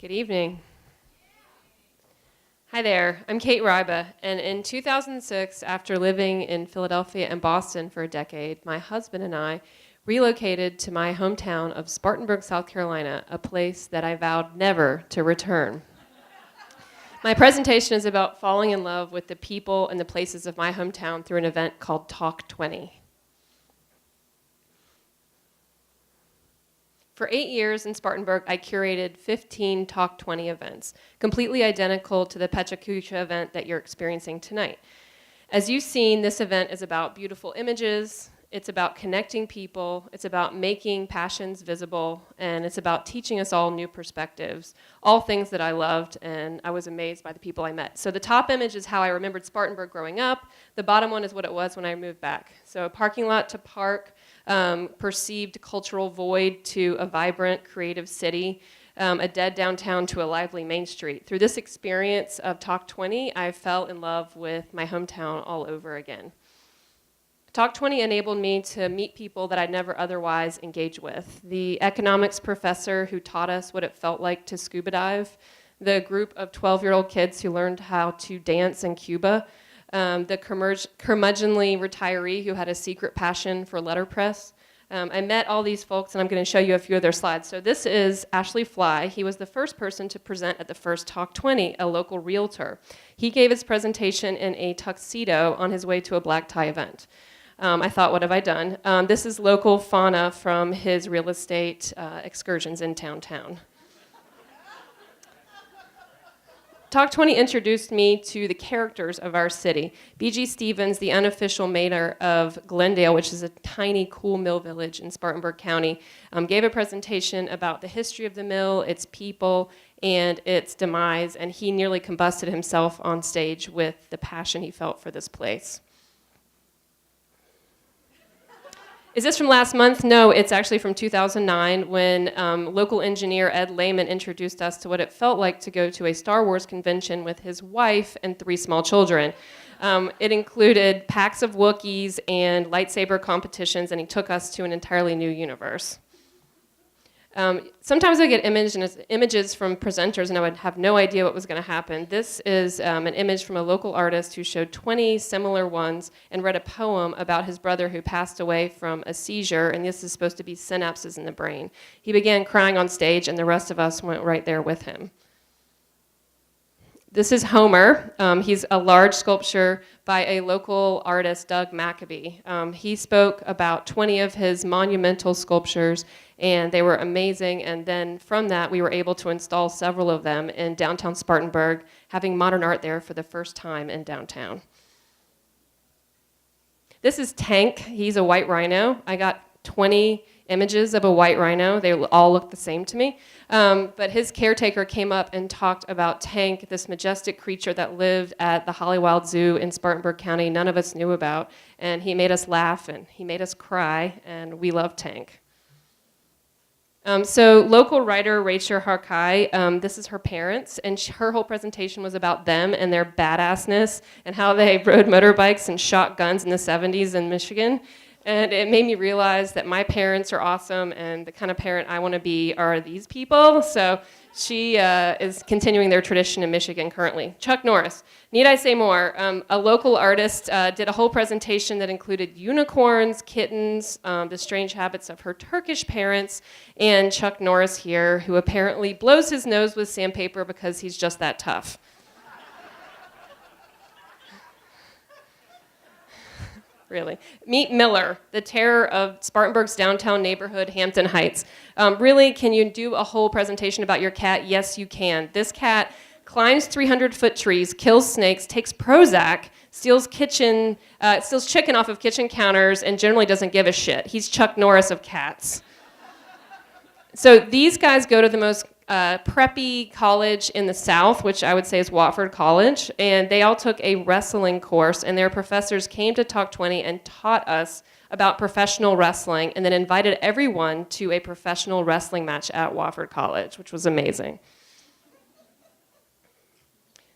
Good evening. Hi there, I'm Cate Ryba, and in 2006, after living in Philadelphia and Boston for a decade, my husband and I relocated to my hometown of Spartanburg, South Carolina, a place that I vowed never to return. My presentation is about falling in love with the people and the places of my hometown through an event called Talk20. For 8 years in Spartanburg, I curated 15 talk20 events, completely identical to the PechaKucha event that you're experiencing tonight. As you've seen, this event is about beautiful images, it's about connecting people, it's about making passions visible, and it's about teaching us all new perspectives, all things that I loved, and I was amazed by the people I met. So the top image is how I remembered Spartanburg growing up. The bottom one is what it was when I moved back. So a parking lot to park, perceived cultural void to a vibrant, creative city, a dead downtown to a lively main street. Through this experience of Talk20, I fell in love with my hometown all over again. Talk20 enabled me to meet people that I'd never otherwise engage with. The economics professor who taught us what it felt like to scuba dive, the group of 12-year-old kids who learned how to dance in Cuba, the curmudgeonly retiree who had a secret passion for letterpress. I met all these folks, and I'm going to show you a few of their slides. So this is Ashley Fly. He was the first person to present at the first Talk20, a local realtor. He gave his presentation in a tuxedo on his way to a black tie event. I thought, what have I done? This is local fauna from his real estate excursions in town. Talk20 introduced me to the characters of our city. B.G. Stevens, the unofficial mayor of Glendale, which is a tiny, cool mill village in Spartanburg County, gave a presentation about the history of the mill, its people, and its demise, and he nearly combusted himself on stage with the passion he felt for this place. Is this from last month? No, it's actually from 2009 when local engineer Ed Lehman introduced us to what it felt like to go to a Star Wars convention with his wife and 3 small children. It included packs of Wookiees and lightsaber competitions, and he took us to an entirely new universe. Sometimes I get images from presenters and I would have no idea what was going to happen. This is an image from a local artist who showed 20 similar ones and read a poem about his brother who passed away from a seizure, and this is supposed to be synapses in the brain. He began crying on stage and the rest of us went right there with him. This is Homer. He's a large sculpture by a local artist, Doug Maccabee. He spoke about 20 of his monumental sculptures, and they were amazing, and then from that we were able to install several of them in downtown Spartanburg, having modern art there for the first time in downtown. This is Tank. He's a white rhino. I got 20 images of a white rhino. They all look the same to me. But his caretaker came up and talked about Tank, this majestic creature that lived at the Hollywild Zoo in Spartanburg County none of us knew about. And he made us laugh and he made us cry, and we love Tank. So local writer Rachel Hawkeye, this is her parents, and her whole presentation was about them and their badassness and how they rode motorbikes and shot guns in the 70s in Michigan. And it made me realize that my parents are awesome, and the kind of parent I want to be are these people. So she is continuing their tradition in Michigan currently. Chuck Norris. Need I say more? A local artist did a whole presentation that included unicorns, kittens, the strange habits of her Turkish parents, and Chuck Norris here, who apparently blows his nose with sandpaper because he's just that tough. Really. Meet Miller, the terror of Spartanburg's downtown neighborhood, Hampton Heights. Really, can you do a whole presentation about your cat? Yes, you can. This cat climbs 300-foot trees, kills snakes, takes Prozac, steals chicken off of kitchen counters, and generally doesn't give a shit. He's Chuck Norris of cats. So these guys go to the most preppy college in the South, which I would say is Wofford College, and they all took a wrestling course, and their professors came to Talk20 and taught us about professional wrestling, and then invited everyone to a professional wrestling match at Wofford College, which was amazing.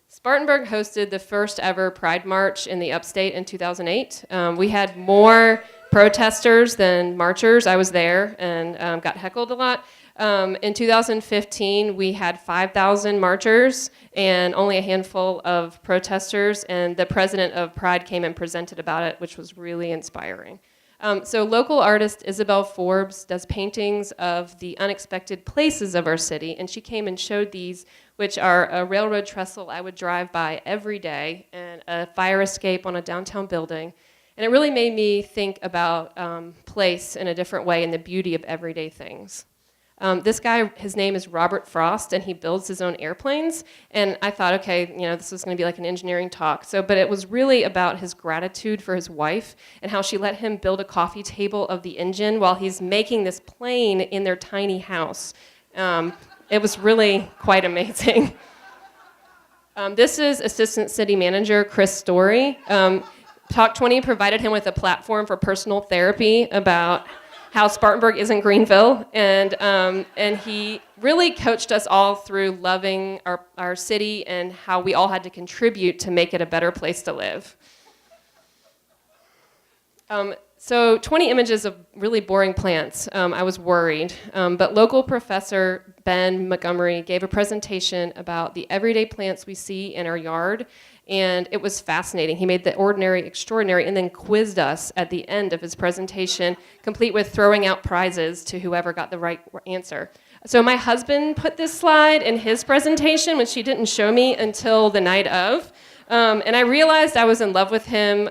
Spartanburg hosted the first ever Pride March in the upstate in 2008. We had more protesters than marchers. I was there and got heckled a lot. In 2015, we had 5,000 marchers and only a handful of protesters, and the president of Pride came and presented about it, which was really inspiring. So local artist Isabel Forbes does paintings of the unexpected places of our city, and she came and showed these, which are a railroad trestle I would drive by every day and a fire escape on a downtown building. And it really made me think about place in a different way and the beauty of everyday things. This guy, his name is Robert Frost, and he builds his own airplanes. And I thought, okay, this was going to be like an engineering talk. But it was really about his gratitude for his wife and how she let him build a coffee table of the engine while he's making this plane in their tiny house. It was really quite amazing. This is Assistant City Manager Chris Story. Talk20 provided him with a platform for personal therapy about how Spartanburg isn't Greenville, and he really coached us all through loving our city and how we all had to contribute to make it a better place to live. So 20 images of really boring plants. I was worried, but local professor Ben Montgomery gave a presentation about the everyday plants we see in our yard, and it was fascinating. He made the ordinary extraordinary and then quizzed us at the end of his presentation, complete with throwing out prizes to whoever got the right answer. So my husband put this slide in his presentation, which he didn't show me until the night of. And I realized I was in love with him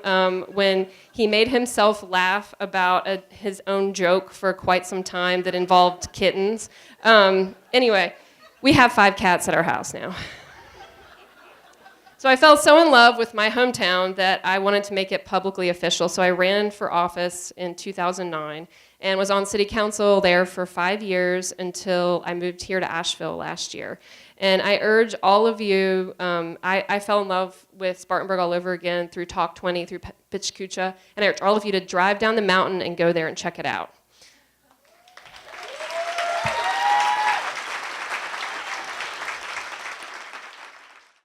when he made himself laugh about his own joke for quite some time that involved kittens. Anyway, we have 5 cats at our house now. So I fell so in love with my hometown that I wanted to make it publicly official. So I ran for office in 2009 and was on city council there for 5 years until I moved here to Asheville last year. And I urge all of you, I fell in love with Spartanburg all over again through talk20, through PechaKucha, and I urge all of you to drive down the mountain and go there and check it out.